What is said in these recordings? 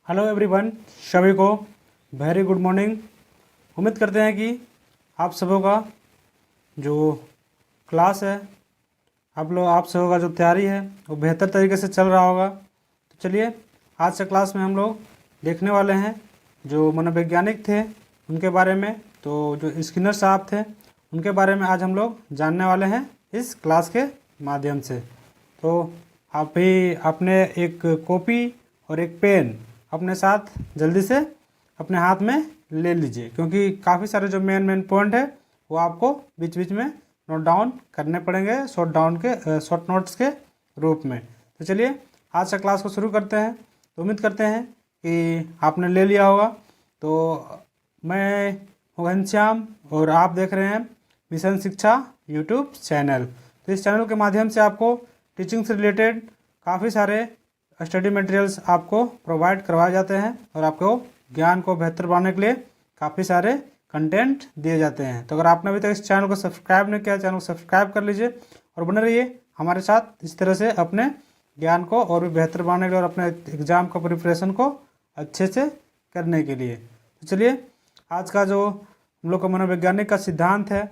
Hello everyone, सभी को very good morning. उम्मीद करते हैं कि आप सबों का जो क्लास है, आप सबों का जो तैयारी है वो बेहतर तरीके से चल रहा होगा। तो चलिए, आज से क्लास में हम लोग देखने वाले हैं जो मनोवैज्ञानिक थे उनके बारे में। तो जो स्किनर साहब थे उनके बारे में आज हम लोग जानने वाले हैं इस क्लास के माध्यम से। तो आप भी अपने एक कॉपी और एक पेन अपने साथ जल्दी से अपने हाथ में ले लीजिए, क्योंकि काफ़ी सारे जो मेन पॉइंट है वो आपको बीच बीच में नोट डाउन करने पड़ेंगे शॉर्ट नोट्स के रूप में। तो चलिए, आज से क्लास को शुरू करते हैं। तो उम्मीद करते हैं कि आपने ले लिया होगा। तो मैं हूँ घनश्याम और आप देख रहे हैं मिशन शिक्षा यूट्यूब चैनल। तो इस चैनल के माध्यम से आपको टीचिंग से रिलेटेड काफ़ी सारे स्टडी मटेरियल्स आपको प्रोवाइड करवाए जाते हैं और आपको ज्ञान को बेहतर बनाने के लिए काफ़ी सारे कंटेंट दिए जाते हैं। तो अगर आपने अभी तक इस चैनल को सब्सक्राइब नहीं किया, चैनल को सब्सक्राइब कर लीजिए और बने रहिए हमारे साथ इस तरह से अपने ज्ञान को और भी बेहतर बनाने के लिए और अपने एग्ज़ाम का प्रिपरेशन को अच्छे से करने के लिए। तो चलिए, आज का जो हम लोग का मनोवैज्ञानिक का सिद्धांत है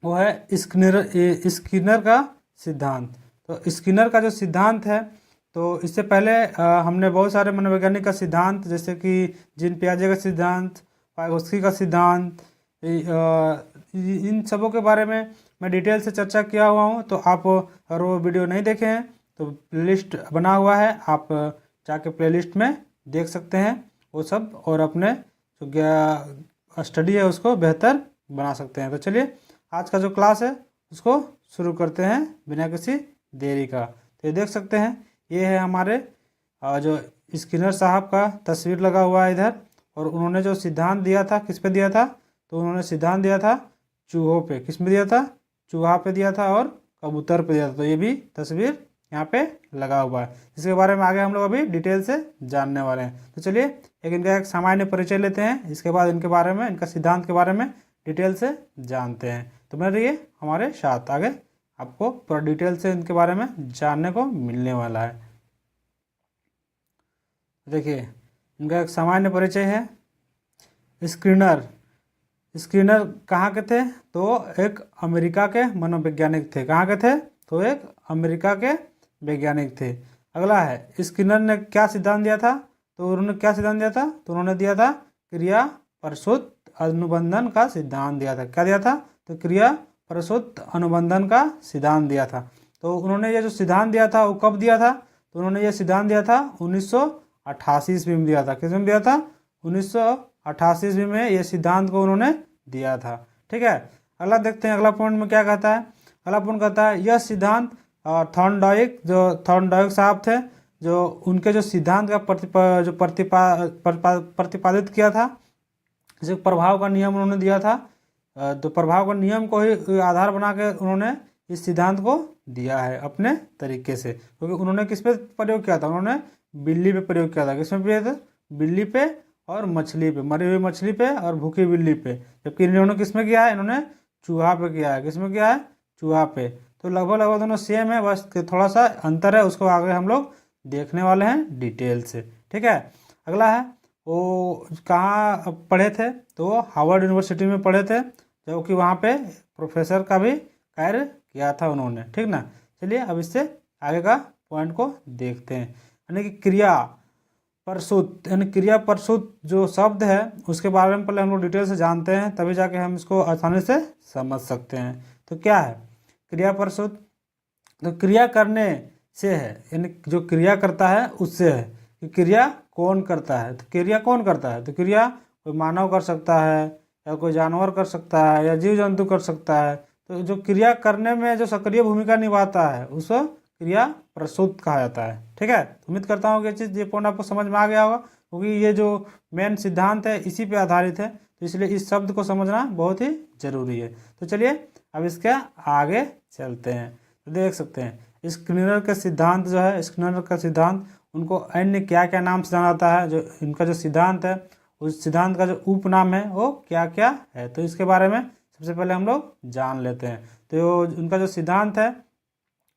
वो है स्किनर का सिद्धांत। तो स्किनर का जो सिद्धांत है, तो इससे पहले हमने बहुत सारे मनोवैज्ञानिक का सिद्धांत, जैसे कि जीन पियाजे का सिद्धांत, वाइगोत्स्की का सिद्धांत, इन सबों के बारे में मैं डिटेल से चर्चा किया हुआ हूँ। तो आप अगर वो वीडियो नहीं देखे हैं तो प्लेलिस्ट बना हुआ है, आप जाके प्लेलिस्ट में देख सकते हैं वो सब, और अपने जो स्टडी है उसको बेहतर बना सकते हैं। तो चलिए, आज का जो क्लास है उसको शुरू करते हैं बिना किसी देरी का। तो ये देख सकते हैं, ये है हमारे जो स्किनर साहब का तस्वीर लगा हुआ है इधर, और उन्होंने जो सिद्धांत दिया था किस पे दिया था, तो उन्होंने सिद्धांत दिया था चूहों पे। किस में दिया था? चूहा पे दिया था और कबूतर पे दिया था। तो ये भी तस्वीर यहाँ पे लगा हुआ है, इसके बारे में आगे हम लोग अभी डिटेल से जानने वाले हैं। तो चलिए, इनका एक सामान्य परिचय लेते हैं, इसके बाद इनके बारे में, इनका सिद्धांत के बारे में डिटेल से जानते हैं। तो बने रहिए हमारे साथ, आगे आपको पूरा डिटेल से इनके बारे में जानने को मिलने वाला है। देखिए, इनका एक सामान्य परिचय है। स्किनर कहाँ के थे? तो एक अमेरिका के मनोवैज्ञानिक थे। कहाँ के थे? तो एक अमेरिका के वैज्ञानिक थे। अगला है, स्किनर ने क्या सिद्धांत दिया था? तो उन्होंने क्या सिद्धांत दिया था? तो उन्होंने दिया था क्रिया प्रसूत अनुबंधन का सिद्धांत दिया था। क्या दिया था? तो क्रिया प्रसूत अनुबंधन का सिद्धांत दिया था। तो उन्होंने ये जो सिद्धांत दिया था वो कब दिया था? तो उन्होंने ये सिद्धांत दिया था 1988 ईस्वी में दिया था। किस में दिया था? 1988 ईस्वी में ये सिद्धांत को उन्होंने दिया था। ठीक है, अगला देखते हैं, अगला पॉइंट में क्या कहता है। अगला पॉइंट कहता है यह सिद्धांत थॉर्नडाइक साहब थे, जो उनके जो सिद्धांत का प्रतिपादित किया था, जैसे प्रभाव का नियम उन्होंने दिया था। तो प्रभाव का नियम को ही आधार बना के उन्होंने इस सिद्धांत को दिया है अपने तरीके से, क्योंकि उन्होंने किस पे प्रयोग किया था? उन्होंने बिल्ली पे प्रयोग किया था। किस में प्रयोग था? बिल्ली पे और मछली पे, मरी हुई मछली पे और भूखी बिल्ली पे। जबकि इन्होंने किस में किया है? इन्होंने चूहा पे किया है। किस में किया है? चूहा पे। तो लगभग दोनों सेम है, बस थोड़ा सा अंतर है, उसको आगे हम लोग देखने वाले हैं डिटेल से। ठीक है, अगला है, वो कहाँ पढ़े थे? तो हार्वर्ड यूनिवर्सिटी में पढ़े थे, जो कि वहाँ पे प्रोफेसर का भी कार्य किया था उन्होंने। ठीक ना। चलिए, अब इससे आगे का पॉइंट को देखते हैं, यानी कि क्रिया प्रसूत, यानी क्रिया प्रसूत जो शब्द है उसके बारे में पहले हम लोग डिटेल से जानते हैं, तभी जाके हम इसको आसानी से समझ सकते हैं। तो क्या है क्रिया प्रसूत? तो क्रिया करने से है, यानी जो क्रिया करता है उससे है कि क्रिया कौन करता है। तो क्रिया कौन करता है? तो क्रिया कोई मानव कर सकता है, या कोई जानवर कर सकता है, या जीव जंतु कर सकता है। तो जो क्रिया करने में जो सक्रिय भूमिका निभाता है उसको क्रिया प्रसूत कहा जाता है। ठीक है, उम्मीद करता हूँ कि ये पॉइंट आपको समझ में आ गया होगा, क्योंकि ये जो मेन सिद्धांत है इसी पे आधारित है, तो इसलिए इस शब्द को समझना बहुत ही जरूरी है। तो चलिए, अब इसके आगे चलते हैं। तो देख सकते हैं स्किनर का सिद्धांत जो है, स्किनर का सिद्धांत, उनको अन्य क्या क्या नाम से जाना जाता है। जो इनका जो सिद्धांत है उस सिद्धांत का जो उपनाम है वो क्या क्या है, तो इसके बारे में सबसे पहले हम लोग जान लेते हैं। तो उनका जो सिद्धांत है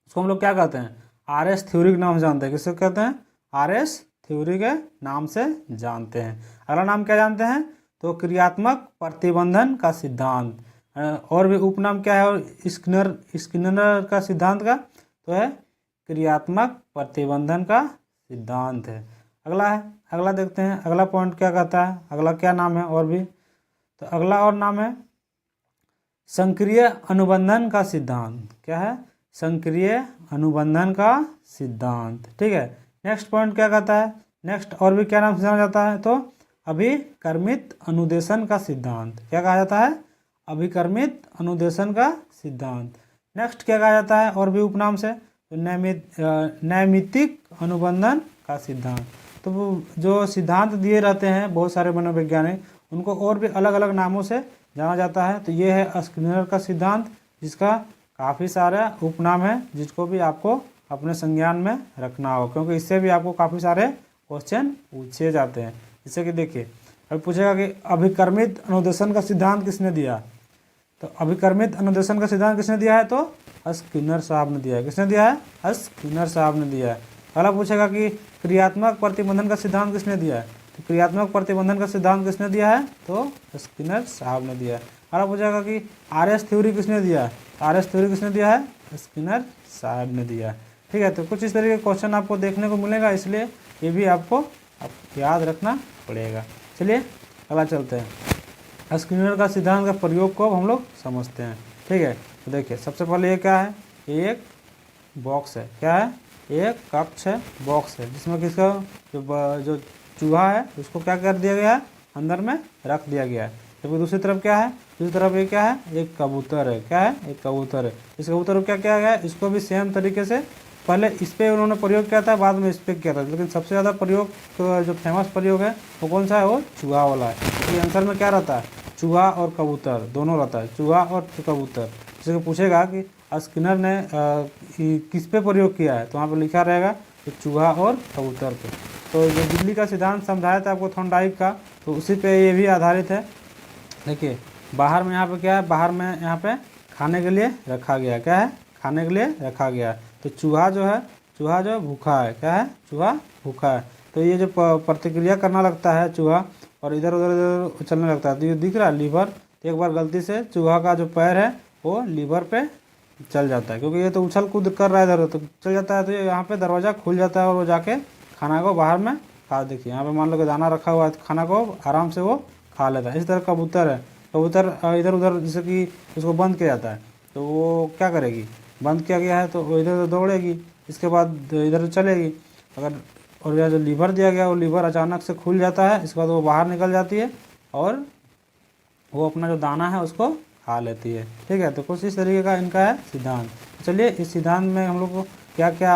उसको हम लोग क्या कहते हैं? आरएस थ्योरी के नाम से जानते हैं। किसको कहते हैं? आरएस थ्योरी के नाम से जानते हैं। अगला नाम क्या जानते हैं? तो क्रियात्मक प्रतिबंधन का सिद्धांत। और भी उपनाम क्या है और स्किनर का सिद्धांत का? तो है क्रियात्मक प्रतिबंधन का सिद्धांत है। अगला देखते हैं अगला पॉइंट क्या कहता है, अगला क्या नाम है और भी। तो अगला और नाम है संक्रिय अनुबंधन का सिद्धांत। क्या है? संक्रिय अनुबंधन का सिद्धांत। ठीक है, नेक्स्ट पॉइंट क्या कहता है? नेक्स्ट और भी क्या नाम से जाना जाता है? तो अभिकर्मित अनुदेशन का सिद्धांत। क्या कहा जाता है? अभिकर्मित अनुदेशन का सिद्धांत। नेक्स्ट क्या कहा जाता है और भी उपनाम से? तो नैमित्तिक अनुबंधन का सिद्धांत। तो वो जो सिद्धांत दिए रहते हैं बहुत सारे मनोवैज्ञानिक, उनको और भी अलग अलग नामों से जाना जाता है। तो ये है स्किनर का सिद्धांत, जिसका काफ़ी सारा उपनाम है, जिसको भी आपको अपने संज्ञान में रखना हो, क्योंकि इससे भी आपको काफ़ी सारे क्वेश्चन पूछे जाते हैं। जैसे कि देखिए अब पूछेगा कि अभिकर्मित अनुदेशन का सिद्धांत किसने दिया? तो अभिकर्मित अनुदेशन का सिद्धांत किसने दिया है? तो स्किनर साहब ने दिया है। किसने दिया है? स्किनर साहब ने दिया है। अगला पूछेगा कि क्रियात्मक प्रतिबंधन का सिद्धांत किसने दिया है? तो क्रियात्मक प्रतिबंधन का सिद्धांत किसने दिया है? तो स्किनर साहब ने दिया है। अगला पूछेगा कि RS थ्योरी किसने दिया है? RS थ्योरी किसने दिया है? स्किनर साहब ने दिया है। ठीक है, तो कुछ इस तरीके के क्वेश्चन आपको देखने को मिलेगा, इसलिए ये भी आपको याद रखना पड़ेगा। चलिए अगला चलते हैं। स्किनर का सिद्धांत का प्रयोग को हम लोग समझते हैं। ठीक है, तो देखिए सबसे पहले ये क्या है? ये एक बॉक्स है। क्या है? एक कक्ष है, बॉक्स है, जिसमें किसका जो चूहा है उसको क्या कर दिया गया है? अंदर में रख दिया गया है। जबकि दूसरी तरफ क्या है? दूसरी तरफ ये क्या है? एक कबूतर है। क्या है? एक कबूतर है। इस कबूतर को क्या किया गया है? इसको भी सेम तरीके से पहले इस पर उन्होंने प्रयोग किया था, बाद में इस पर किया था, लेकिन सबसे ज़्यादा प्रयोग तो जो फेमस प्रयोग है वो कौन सा है? वो चूहा वाला है। तो आंसर में क्या रहता है? चूहा और कबूतर दोनों रहता है, चूहा और कबूतर। जैसे पूछेगा कि स्किनर ने किस पे प्रयोग किया है, तो वहाँ पर लिखा रहेगा कि चूहा और कबूतर पे। तो जो बिल्ली का सिद्धांत समझाया था आपको थॉर्नडाइक का, तो उसी पे ये भी आधारित है। देखिए बाहर में यहाँ पे क्या है? बाहर में यहाँ पे खाने के लिए रखा गया। क्या है? खाने के लिए रखा गया। तो चूहा जो है भूखा है। क्या है? चूहा भूखा है। तो ये जो प्रतिक्रिया करना लगता है चूहा और इधर उधर चलने लगता है, तो ये दिख रहा है लीवर। तो एक बार गलती से चूहा का जो पैर है वो लीवर पे चल जाता है, क्योंकि ये तो उछल कूद कर रहा है इधर, तो चल जाता है। तो यहाँ पे दरवाज़ा खुल जाता है और वो जाके खाना को बाहर में खा। देखिए यहाँ पे मान लो कि दाना रखा हुआ है, तो खाना को आराम से वो खा लेता है। इस तरह कबूतर है, कबूतर इधर उधर जैसे कि उसको बंद किया जाता है, तो वो क्या करेगी? बंद किया गया है तो वो इधर उधर दौड़ेगी, इसके बाद इधर चलेगी। अगर और यह जो लीवर दिया गया वो लीवर अचानक से खुल जाता है, इसके बाद वो बाहर निकल जाती है और वो अपना जो दाना है उसको खा लेती है। ठीक है, तो कुछ इस तरीके का इनका है सिद्धांत। चलिए इस सिद्धांत में हम लोग को क्या क्या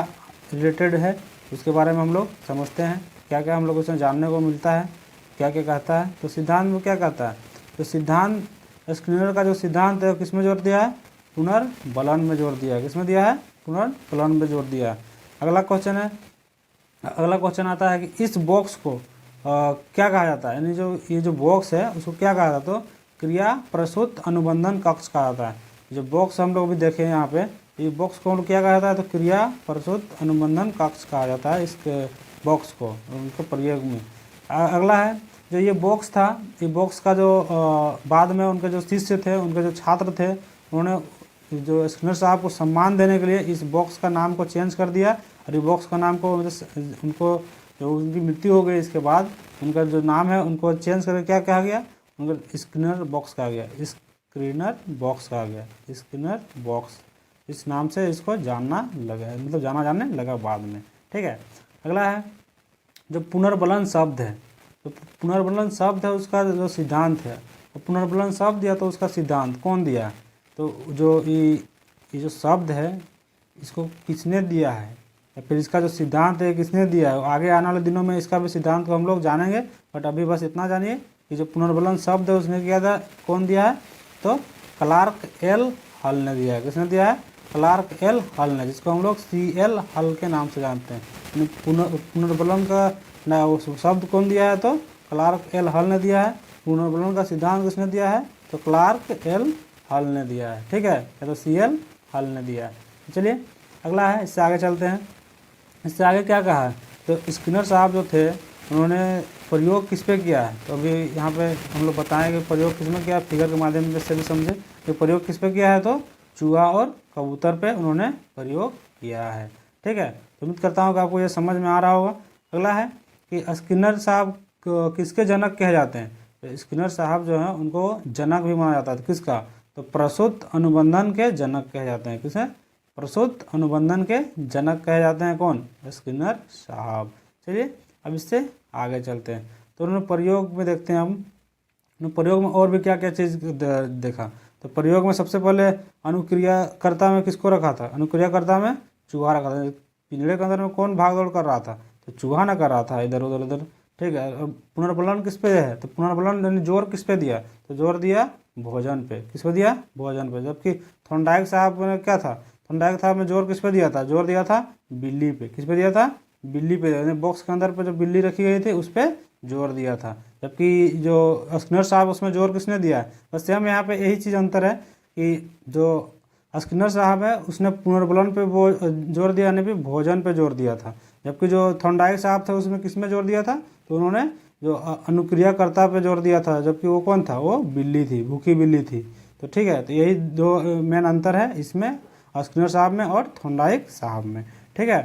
रिलेटेड है उसके बारे में हम लोग समझते हैं, क्या क्या हम लोग उसमें जानने को मिलता है, क्या क्या कहता है। तो सिद्धांत में क्या कहता है? तो सिद्धांत स्किनर का जो सिद्धांत है किस में जोर दिया है? पुनर्बलन में जोर दिया है। किस में दिया है? पुनर्बलन में जोर दिया है। अगला क्वेश्चन आता है कि इस बॉक्स को क्या कहा जाता है? यानी जो ये जो बॉक्स है उसको क्या कहा जाता है? तो क्रिया प्रसूत अनुबंधन कक्ष कहा जाता है। जो बॉक्स हम लोग भी देखे हैं यहाँ पे, ये बॉक्स को क्या कहा जाता है? तो क्रिया प्रसूत अनुबंधन कक्ष कहा जाता है इस बॉक्स को, उनके प्रयोग में। अगला है जो ये बॉक्स था, ये बॉक्स का जो बाद में उनके जो शिष्य थे, उनके जो छात्र थे, उन्होंने जो स्किनर साहब को सम्मान देने के लिए इस बॉक्स का नाम को चेंज कर दिया। और ये बॉक्स का नाम को उनको जो उनकी मृत्यु हो गई इसके बाद उनका जो नाम है उनको चेंज करके क्या कहा गया? उनका स्किनर बॉक्स कहा गया। स्किनर बॉक्स कहा गया। स्किनर बॉक्स इस नाम से इसको जानना लगा, मतलब जाना जाने लगा बाद में। ठीक है, अगला है जो पुनर्बलन शब्द है। तो पुनर्बलन शब्द है उसका जो सिद्धांत है, तो पुनर्बलन शब्द दिया तो उसका सिद्धांत कौन दिया? तो जो ये जो शब्द है इसको किसने दिया है या फिर इसका जो सिद्धांत है किसने दिया है? आगे आने वाले दिनों में इसका भी सिद्धांत को हम लोग जानेंगे, बट अभी बस इतना जानिए कि जो पुनर्बलन शब्द है उसने किया था, कौन दिया है? तो क्लार्क एल हल ने दिया है। किसने दिया है? क्लार्क एल हल ने, जिसको हम लोग CL हल के नाम से जानते हैं। पुनर्बलन का शब्द कौन दिया है? तो क्लार्क एल हल ने दिया है। पुनर्बलन का सिद्धांत किसने दिया है? तो क्लार्क एल हल ने दिया है। ठीक है, या तो CL हल ने दिया है। चलिए अगला है, इससे आगे चलते हैं। इससे आगे क्या कहा है? तो स्किनर साहब जो थे उन्होंने प्रयोग किस पे किया है, तो अभी यहाँ पे हम लोग बताएं कि प्रयोग किस में किया, फिगर के माध्यम से भी समझे कि प्रयोग किस पे किया है, तो चूहा और कबूतर पे उन्होंने प्रयोग किया है। ठीक है, तो उम्मीद करता हूँ कि आपको ये समझ में आ रहा होगा। अगला है कि स्किनर साहब किसके जनक कहे जाते हैं, तो स्किनर साहब जो है उनको जनक भी माना जाता है, किसका, तो प्रसूत अनुबंधन के जनक कहे जाते हैं। किसे, प्रसूत अनुबंधन के जनक कहे जाते हैं, कौन, स्किनर साहब। चलिए अब इससे आगे चलते हैं, तो उन्होंने प्रयोग में देखते हैं हम प्रयोग में और भी क्या क्या चीज़ देखा। तो प्रयोग में सबसे पहले अनुक्रियाकर्ता में किसको रखा था, अनुक्रियाकर्ता में चूहा रखा था। पिंजड़े के अंदर में कौन भाग दौड़ कर रहा था, तो चूहा ना कर रहा था इधर उधर उधर। ठीक है, अब पुनर्बलन किस पे है, तो पुनर्बलन यानी जोर किस पे दिया, तो जोर दिया भोजन पे। किस पे दिया, भोजन पे। जबकि थॉर्नडाइक साहब ने क्या था, थॉर्नडाइक साहब ने जोर किस पे दिया था, जोर दिया था बिल्ली पे। किस पे दिया था, बिल्ली पे, यानी बॉक्स के अंदर पे जो बिल्ली रखी गई थी उस पर जोर दिया था। जबकि जो स्किनर साहब उसमें जोर किसने दिया है, बस सेम यहाँ पे यही चीज़ अंतर है कि जो स्किनर साहब है उसने पुनर्बलन पे वो जोर दिया, यानी भोजन पे जोर दिया था। जबकि जो थॉर्नडाइक साहब थे उसमें किस में जोर दिया था, तो उन्होंने जो अनुक्रियाकर्ता पे जोर दिया था। जबकि वो कौन था, वो बिल्ली थी, भूखी बिल्ली थी। तो ठीक है, तो यही दो मेन अंतर है इसमें, स्किनर साहब में और थॉर्नडाइक साहब में। ठीक है,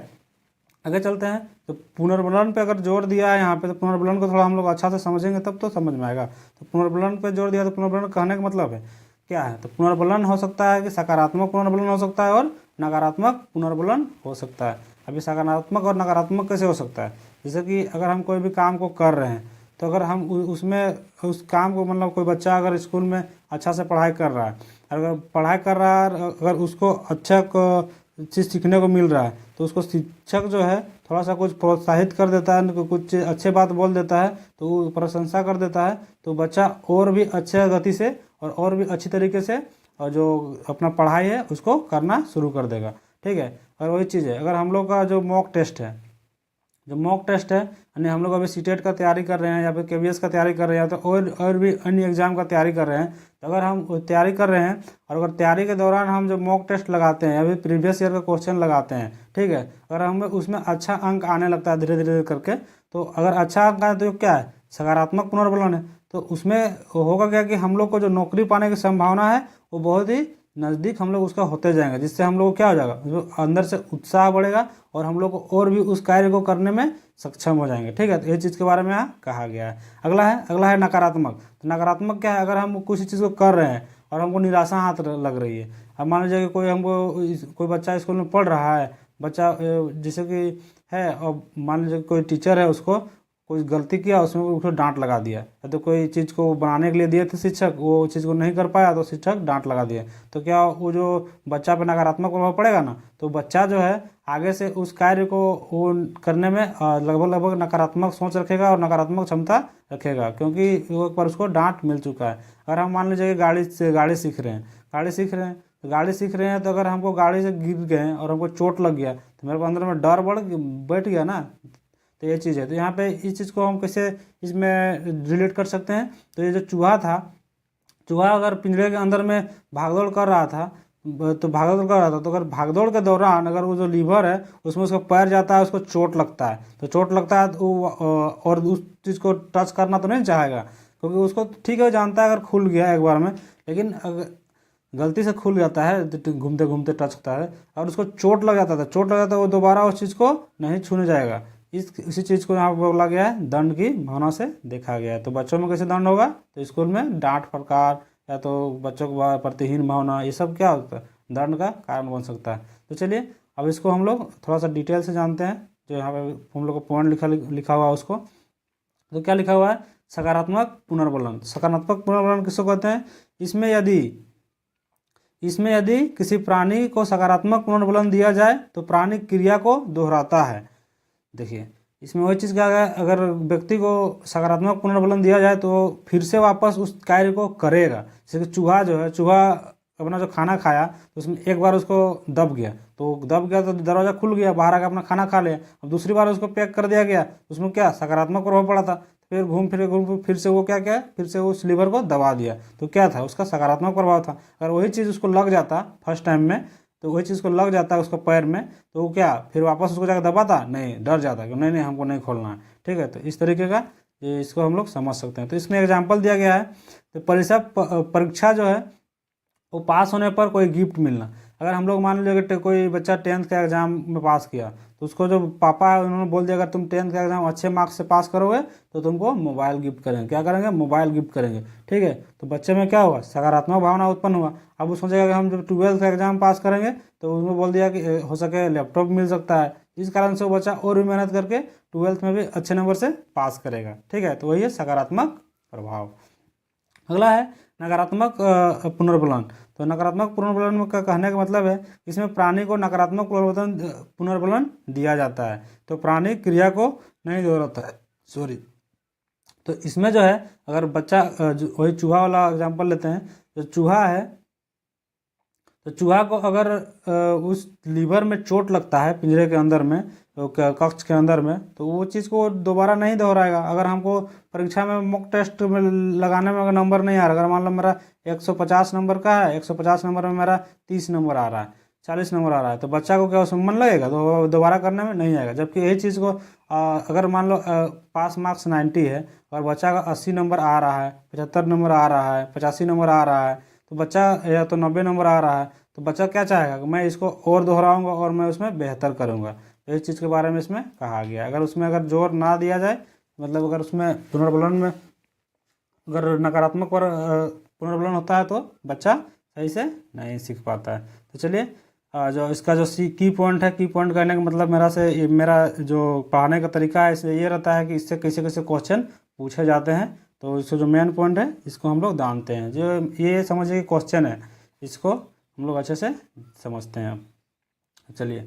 आगे चलते हैं। तो पुनर्बलन पे अगर जोर दिया है यहाँ पे, तो पुनर्बलन को थोड़ा हम लोग अच्छा से समझेंगे तब तो समझ में आएगा। तो पुनर्बलन पे जोर दिया, तो पुनर्बलन कहने का मतलब है क्या है, तो पुनर्बलन हो सकता है कि सकारात्मक पुनर्बलन हो सकता है और नकारात्मक पुनर्बलन हो सकता है। अभी सकारात्मक और नकारात्मक कैसे हो सकता है, जैसे कि अगर हम कोई भी काम को कर रहे हैं, तो अगर हम उसमें उस काम को, मतलब कोई बच्चा अगर स्कूल में अच्छा से पढ़ाई कर रहा है, अगर पढ़ाई कर रहा है, अगर उसको अच्छा चीज़ सीखने को मिल रहा है, तो उसको शिक्षक जो है थोड़ा सा कुछ प्रोत्साहित कर देता है, कुछ अच्छे बात बोल देता है, तो वो प्रशंसा कर देता है, तो बच्चा और भी अच्छे गति से और भी अच्छी तरीके से और जो अपना पढ़ाई है उसको करना शुरू कर देगा। ठीक है, और वही चीज़ है अगर हम लोग का जो मॉक टेस्ट है, जो मॉक टेस्ट है, यानी हम लोग अभी सीटेट का तैयारी कर रहे हैं या फिर केवीएस का तैयारी कर रहे हैं, तो और भी अन्य एग्जाम का तैयारी कर रहे हैं, तो अगर हम तैयारी कर रहे हैं और अगर तैयारी के दौरान हम जो मॉक टेस्ट लगाते हैं या फिर प्रीवियस ईयर का क्वेश्चन लगाते हैं, ठीक है, अगर हमें उसमें अच्छा अंक आने लगता है धीरे धीरे करके, तो अगर अच्छा अंक आए तो क्या है, सकारात्मक पुनर्बलन है। तो उसमें होगा क्या कि हम लोग को जो नौकरी पाने की संभावना है वो बहुत ही नज़दीक हम लोग उसका होते जाएंगे, जिससे हम लोग को क्या हो जाएगा, जो अंदर से उत्साह बढ़ेगा और हम लोग को और भी उस कार्य को करने में सक्षम हो जाएंगे। ठीक है, तो ये चीज़ के बारे में यहाँ कहा गया है। अगला है नकारात्मक। तो नकारात्मक क्या है, अगर हम किसी चीज़ को कर रहे हैं और हमको निराशा हाथ लग रही है। अब मान लीजिए कि कोई बच्चा स्कूल में पढ़ रहा है, बच्चा जैसे कि है, और मान लीजिए कोई टीचर है, उसको कोई गलती किया, उसमें उसको डांट लगा दिया, या तो कोई चीज़ को बनाने के लिए दिए थे शिक्षक, वो चीज़ को नहीं कर पाया तो शिक्षक डांट लगा दिया, तो क्या वो जो बच्चा पे नकारात्मक प्रभाव पड़ेगा ना, तो बच्चा जो है आगे से उस कार्य को वो करने में लगभग नकारात्मक सोच रखेगा और नकारात्मक क्षमता रखेगा, क्योंकि वो एक बार उसको डांट मिल चुका है। अगर हम मान लीजिए कि गाड़ी सीख रहे हैं, तो अगर हमको गाड़ी से गिर गए और हमको चोट लग गया, तो मेरे को अंदर में डर बैठ गया ना, तो ये चीज़ है। तो यहाँ पे इस चीज़ को हम कैसे इसमें रिलेट कर सकते हैं, तो ये जो चूहा था, चूहा अगर पिंजरे के अंदर में भागदौड़ कर रहा था, तो अगर भागदौड़ के दौरान अगर वो जो लीवर है उसमें उसका पैर जाता है, उसको चोट लगता है, तो वो और उस चीज़ को टच करना तो नहीं चाहेगा, क्योंकि उसको ठीक है जानता है अगर खुल गया एक बार में, लेकिन अगर गलती से खुल जाता है तो घूमते घूमते टच होता है और उसको चोट लग जाता है, वो दोबारा उस चीज़ को नहीं छूने जाएगा। इसी चीज़ को यहाँ पर बोला गया है, दंड की भावना से देखा गया है। तो बच्चों में कैसे दंड होगा, तो स्कूल में डांट फटकार या तो बच्चों को प्रतिहीन भावना, ये सब क्या होता है, दंड का कारण बन सकता है। तो चलिए अब इसको हम लोग थोड़ा सा डिटेल से जानते हैं, जो यहाँ पे हम लोग को पॉइंट लिखा हुआ है उसको। तो क्या लिखा हुआ है, सकारात्मक पुनर्बलन। सकारात्मक पुनर्बलन किसको कहते हैं, इसमें यदि किसी प्राणी को सकारात्मक पुनर्बलन दिया जाए तो प्राणी क्रिया को दोहराता है। देखिए इसमें वही चीज़ क्या है, अगर व्यक्ति को सकारात्मक पुनर्बलन दिया जाए तो फिर से वापस उस कार्य को करेगा। जैसे कि चूहा अपना जो खाना खाया तो उसमें एक बार उसको दब गया तो दरवाज़ा खुल गया, बाहर आकर अपना खाना खा लिया। अब दूसरी बार उसको पैक कर दिया गया, उसमें क्या सकारात्मक प्रभाव पड़ा था, फिर घूम फिर से वो क्या फिर से उस लीवर को दबा दिया, तो क्या था, उसका सकारात्मक प्रभाव था। अगर वही चीज़ उसको लग जाता फर्स्ट टाइम में तो वही चीज़ को लग जाता है उसको पैर में, तो वो क्या फिर वापस उसको जाकर दबाता नहीं, डर जाता कि नहीं नहीं हमको नहीं खोलना है। ठीक है, तो इस तरीके का ये इसको हम लोग समझ सकते हैं। तो इसमें एग्जाम्पल दिया गया है, तो परीक्षा जो है वो पास होने पर कोई गिफ्ट मिलना। अगर हम लोग मान लीजिए कि कोई बच्चा 10th का एग्जाम में पास किया, तो उसको जो पापा है उन्होंने बोल दिया अगर तुम 10th का एग्जाम अच्छे मार्क्स से पास करोगे तो तुमको मोबाइल गिफ्ट करेंगे। क्या करेंगे? मोबाइल गिफ्ट करेंगे। ठीक है, तो बच्चे में क्या हुआ? सकारात्मक भावना उत्पन्न हुआ। अब वो सोचेगा कि हम जब 12th का एग्जाम पास करेंगे तो उसमें बोल दिया कि हो सके लैपटॉप मिल सकता है। इस कारण से वो बच्चा और भी मेहनत करके 12th में भी अच्छे नंबर से पास करेगा। ठीक है, तो वही है सकारात्मक प्रभाव। अगला है नकारात्मक पुनर्बलन। तो नकारात्मक पुनर्बलन का कहने का मतलब है इसमें प्राणी को नकारात्मक पुनर्बलन दिया जाता है, तो प्राणी क्रिया को नहीं दोहराता है। सॉरी, तो इसमें जो है अगर बच्चा वही चूहा वाला एग्जांपल लेते हैं, जो चूहा है तो चूहा को अगर उस लीवर में चोट लगता है पिंजरे के अंदर में, तो कक्ष के अंदर में, तो वो चीज़ को दोबारा नहीं दोहराएगा। अगर हमको परीक्षा में मॉक टेस्ट में लगाने में अगर नंबर नहीं आ रहा, अगर मान लो मेरा 150 नंबर का है, 150 नंबर में मेरा 30 नंबर आ रहा है, 40 नंबर आ रहा है, तो बच्चा को क्या उसमें मन लगेगा? तो दोबारा करने में नहीं आएगा। जबकि यही चीज़ को अगर मान लो पास मार्क्स 90 है और बच्चा का 80 नंबर आ रहा है, 75 नंबर आ रहा है, 85 नंबर आ रहा है, तो बच्चा या तो 90 नंबर आ रहा है, तो बच्चा क्या चाहेगा कि मैं इसको और दोहराऊंगा और मैं उसमें बेहतर करूंगा। तो इस चीज़ के बारे में इसमें कहा गया। अगर उसमें अगर जोर ना दिया जाए, मतलब अगर उसमें पुनर्बलन में अगर नकारात्मक पर पुनर्बलन होता है तो बच्चा सही से नहीं सीख पाता है। तो चलिए जो इसका जो की पॉइंट है, की पॉइंट कहने का मतलब मेरा जो पढ़ाने का तरीका है इसमें ये रहता है कि इससे कैसे कैसे क्वेश्चन पूछे जाते हैं। तो इसका जो मेन पॉइंट है इसको हम लोग जानते हैं। जो ये समझिए कि क्वेश्चन है, इसको हम लोग अच्छे से समझते हैं। अब चलिए,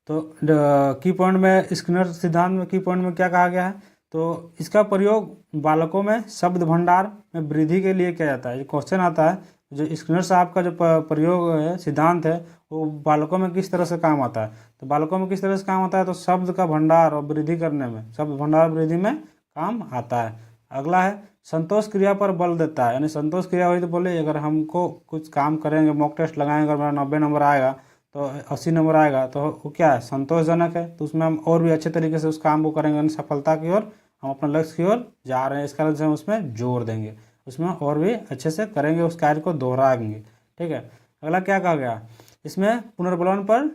तो की पॉइंट में स्किनर सिद्धांत में की पॉइंट में क्या कहा गया है? तो इसका प्रयोग बालकों में शब्द भंडार में वृद्धि के लिए किया जाता है। ये क्वेश्चन आता है, जो स्किनर साहब का जो प्रयोग है, सिद्धांत है, वो बालकों में किस तरह से काम आता है? तो बालकों में किस तरह से काम आता है? तो शब्द का भंडार और वृद्धि करने में, शब्द भंडार वृद्धि में काम आता है। अगला है संतोष क्रिया पर बल देता है। यानी संतोष क्रिया हुई तो बोले अगर हमको कुछ काम करेंगे, मॉक टेस्ट लगाएंगे, अगर मेरा 90 नंबर आएगा तो 80 नंबर आएगा, तो वो क्या है? संतोषजनक है। तो उसमें हम और भी अच्छे तरीके से उस काम को करेंगे, यानी सफलता की ओर, हम अपने लक्ष्य की ओर जा रहे हैं, इस कारण से हम उसमें जोर देंगे, उसमें और भी अच्छे से करेंगे, उस कार्य को दोहराएंगे। ठीक है, अगला क्या कहा गया? इसमें पुनर्बलन पर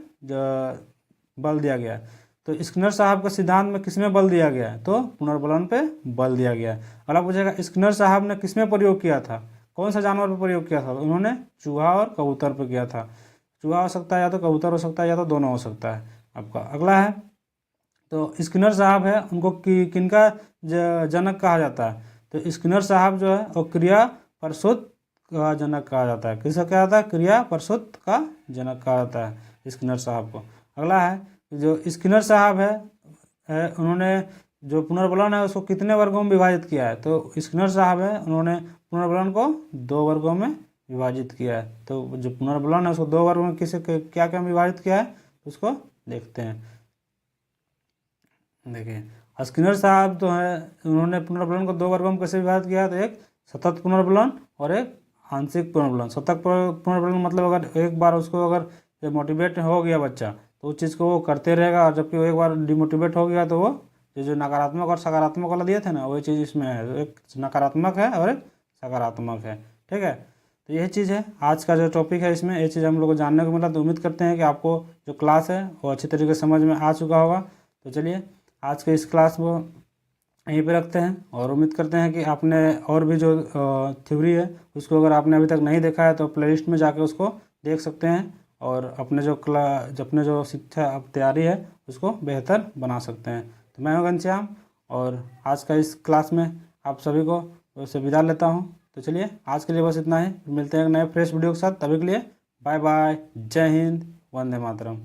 बल दिया गया। तो स्किनर साहब का सिद्धांत में किसमें बल दिया गया है? तो पुनर्बलन पे बल दिया गया है। अगला पूछेगा स्किनर साहब ने किसमें प्रयोग किया था? कौन सा जानवर पर प्रयोग किया था? तो उन्होंने चूहा और कबूतर पर किया था। चूहा हो सकता है, या तो कबूतर हो सकता है, या तो दोनों हो सकता है आपका। अगला है, तो स्किनर साहब है, उनको किनका जनक कहा जाता है? तो स्किनर साहब जो है वो क्रिया प्रसूत का जनक कहा जाता है। किसका कहा जाता है? क्रिया प्रसूत का जनक कहा जाता है स्किनर साहब को। अगला है, जो स्किनर साहब है उन्होंने जो पुनर्बलन है उसको कितने वर्गों में विभाजित किया है? तो स्किनर साहब है, उन्होंने पुनर्बलन को 2 वर्गों में विभाजित किया है। तो जो पुनर्बलन है उसको 2 वर्गों में किसे क्या क्या विभाजित किया है उसको देखते हैं। देखिए, स्किनर साहब तो है, उन्होंने पुनर्बलन को 2 वर्गों में कैसे विभाजित किया है? तो एक सतत पुनर्बलन और एक आंशिक पुनर्बलन। सतत पुनर्बलन मतलब अगर एक बार उसको अगर मोटिवेट हो गया बच्चा तो उस चीज़ को वो करते रहेगा, और जबकि वो एक बार डिमोटिवेट हो गया तो वो जो नकारात्मक और सकारात्मक वाला दिए थे ना, वही चीज़ इसमें है। एक नकारात्मक है और एक सकारात्मक है। ठीक है, तो यही चीज़ है आज का जो टॉपिक है, इसमें ये चीज़ हम लोग को जानने को मिला। तो उम्मीद करते हैं कि आपको जो क्लास है वो अच्छी तरीके से समझ में आ चुका होगा। तो चलिए आज के इस क्लास को यहीं पे रखते हैं, और उम्मीद करते हैं कि आपने और भी जो थ्योरी है उसको अगर आपने अभी तक नहीं देखा है तो प्लेलिस्ट में जाके उसको देख सकते हैं, और अपने जो शिक्षा तैयारी है उसको बेहतर बना सकते हैं। तो मैं हूं घनश्याम, और आज का इस क्लास में आप सभी को उससे विदा लेता हूं। तो चलिए आज के लिए बस इतना ही, मिलते हैं एक नए फ्रेश वीडियो के साथ। तभी के लिए बाय बाय, जय हिंद, वंदे मातरम।